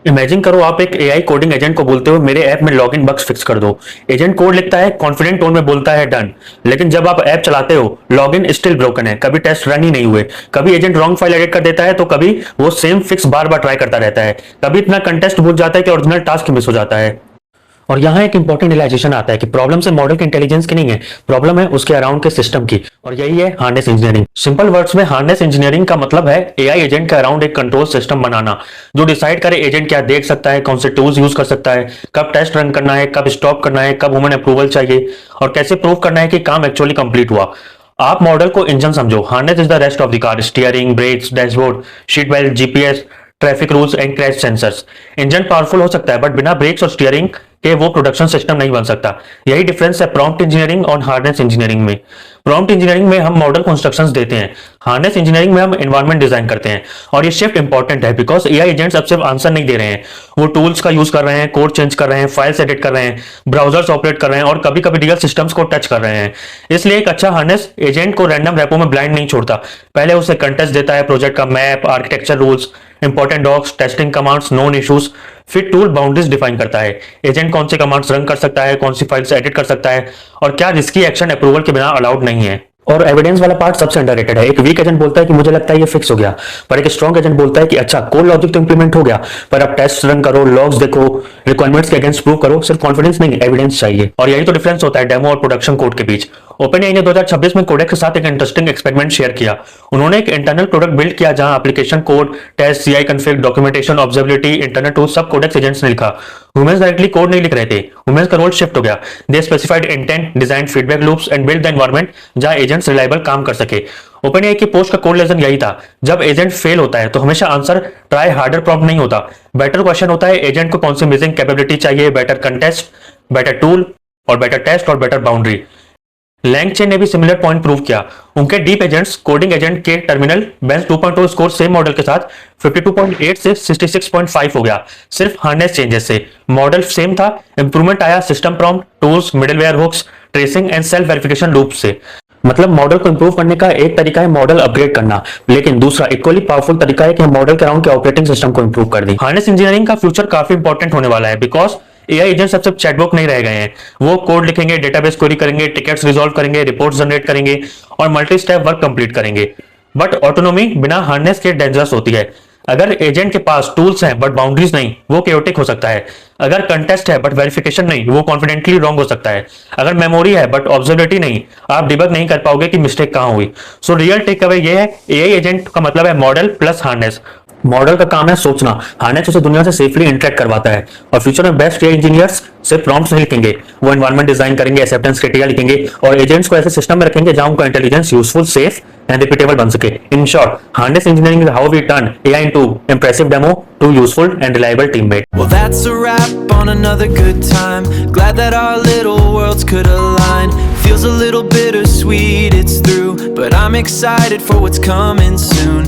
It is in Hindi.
इमेजिन करो आप एक एआई कोडिंग एजेंट को बोलते हो मेरे ऐप में लॉगिन बग्स फिक्स कर दो। एजेंट कोड लिखता है, कॉन्फिडेंट टोन में बोलता है डन। लेकिन जब आप ऐप चलाते हो लॉगिन स्टिल ब्रोकन है, कभी टेस्ट रन ही नहीं हुए, कभी एजेंट रॉन्ग फाइल एडिट कर देता है, तो कभी वो सेम फिक्स बार बार ट्राई करता रहता है, कभी इतना कंटेस्ट भूल जाता है कि ओरिजिनल टास्क मिस हो जाता है। और यहाँ एक इंपॉर्टेंट रियलाइजेशन आता है कि प्रॉब्लम से मॉडल के इंटेलिजेंस की नहीं है, प्रॉब्लम है उसके अराउंड के सिस्टम की। और यही है हार्नेस इंजीनियरिंग। सिंपल वर्ड्स में हार्नेस इंजीनियरिंग का मतलब है एआई एजेंट के अराउंड एक कंट्रोल सिस्टम बनाना जो डिसाइड करे एजेंट क्या देख सकता है, कौन से टूल्स यूज कर सकता है, कब टेस्ट रन करना है, कब स्टॉप करना है, कब ह्यूमन अप्रूवल चाहिए, और कैसे प्रूव करना है कि काम एक्चुअली कंप्लीट हुआ। आप मॉडल को इंजन समझो, harness is the rest of the car, steering, brakes, dashboard, seat belt, GPS, traffic rules and crash sensors. Engine powerful हो सकता है बट बिना ब्रेक्स और स्टीयरिंग के वो प्रोडक्शन सिस्टम नहीं बन सकता। यही डिफरेंस है प्रॉम्प्ट इंजीनियरिंग और हार्नेस इंजीनियरिंग में। प्रॉम्प्ट इंजीनियरिंग में हम मॉडल को इंस्ट्रक्शंस देते हैं, हार्नेस इंजीनियरिंग में हम एनवायरनमेंट डिजाइन करते हैं। और ये शिफ्ट इंपॉर्टेंट है बिकॉज एआई एजेंट्स अब सिर्फ आंसर नहीं दे रहे हैं, वो टूल्स का यूज कर रहे हैं, कोड चेंज कर रहे हैं, फाइल्स एडिट कर रहे हैं, ब्राउजर्स ऑपरेट कर रहे हैं और कभी कभी रियल सिस्टम्स को टच कर रहे हैं। इसलिए एक अच्छा हार्नेस एजेंट को रैंडम रेपो में ब्लाइंड नहीं छोड़ता, पहले उसे कंटेस्ट देता है, प्रोजेक्ट का map, architecture rules, important docs, testing commands, known issues, फिर टूल बाउंड्रीज डिफाइन करता है। एजेंट कौन से कमांड्स रन कर सकता है, कौन सी फाइल्स एडिट कर सकता है और क्या रिस्की एक्शन अप्रूवल के बिना अलाउड नहीं है। और एविडेंस वाला पार्ट सबसे अंडररेटेड है। एक वीक एजेंट बोलता है कि मुझे लगता है ये फिक्स हो गया, पर एक स्ट्रॉन्ग एजेंट बोलता है कि अच्छा कोड लॉजिक तो इंप्लीमेंट हो गया, पर अब टेस्ट रन करो, लॉग्स देखो, रिक्वायरमेंट्स के अगेंस्ट प्रूव करो। सिर्फ कॉन्फिडेंस नहीं, एविडेंस चाहिए। और यही तो डिफरेंस होता है डेमो और प्रोडक्शन कोड के बीच। ओपनएआई ने 2026 में कोडेक्स के साथ एक इंटरेस्टिंग एक्सपेरिमेंट शेयर किया। उन्होंने एक इंटरनल प्रोडक्ट बिल्ड किया जहां application code, test, CI config, documentation, observability, internal tool सब कोडेक्स एजेंट्स ने लिखा। ह्यूमंस डायरेक्टली कोड नहीं लिख रहे थे, ह्यूमंस का रोल शिफ्ट हो गया। They specified intent, design feedback loops and build the environment जहां एजेंट्स रिलायबल काम कर सके। ओपनएआई की पोस्ट का कोड लेसन यही था, जब एजेंट फेल होता है तो हमेशा आंसर ट्राई हार्डर प्रॉम्प्ट नहीं होता, बेटर क्वेश्चन होता है एजेंट को कौन सी मिसिंग कैपेबिलिटी चाहिए, बेटर कंटेस्ट, बेटर टूल और बेटर टेस्ट और बेटर बाउंड्री। लैंगचे ने भी सिमिलर पॉइंट प्रूव किया। उनके डीप एजेंट्स कोडिंग एजेंट के terminal bench 2.0 score same model के साथ 52.8 से 66.5 हो गया, सिर्फ हार्नेस चेंजेस से। मॉडल सेम था, इंप्रूवमेंट आया system prompt, tools, middleware hooks, tracing and self verification loop से। मतलब मॉडल को इंप्रूव करने का एक तरीका है मॉडल अपग्रेड करना, लेकिन दूसरा इक्वली पावरफुल तरीका है कि हम मॉडल के अराउंड के ऑपरेटिंग सिस्टम को इंप्रूव कर दें। हार्नेस इंजीनियरिंग का फ्यूचर काफी इंपॉर्टेंट होने वाला है बिकॉज एआई एजेंट सब सिर्फ चैटबॉट नहीं रह गए हैं, वो कोड लिखेंगे, डेटाबेस क्वेरी करेंगे, टिकट्स रिजॉल्व करेंगे, रिपोर्ट्स जनरेट करेंगे और मल्टी स्टेप वर्क कंप्लीट करेंगे। बट ऑटोनोमी बिना हार्नेस के डेंजरस होती है। अगर एजेंट के पास टूल्स हैं बट बाउंड्रीज नहीं, वो केओटिक हो सकता है। अगर कंटेस्ट है बट वेरिफिकेशन नहीं, वो कॉन्फिडेंटली रॉन्ग हो सकता है। अगर मेमोरी है बट ऑब्जर्वेबिलिटी नहीं, आप डिबग नहीं कर पाओगे कि मिस्टेक कहां हुई। सो रियल टेक अवे ये है, एआई एजेंट का मतलब है मॉडल प्लस हार्नेस। मॉडल का काम है सोचना, हार्नेस उसे दुनिया से सेफली इंटरेक्ट करवाता है। और फ्यूचर में बेस्ट एआई इंजीनियर्स सिर्फ प्रॉम्प्ट्स नहीं लिखेंगे, वो एनवायरनमेंट डिजाइन करेंगे, एक्सेप्टेंस क्राइटेरिया लिखेंगे और एजेंट्स को ऐसे सिस्टम में रखेंगे जहां उनका intelligence useful, safe and repeatable बन सके। In short, harness engineering is how we turn AI into impressive demo to useful and reliable teammate. Well, that's a wrap on another good time. Glad that our little worlds could align. Feels a little bittersweet, it's through, but I'm excited for what's coming soon.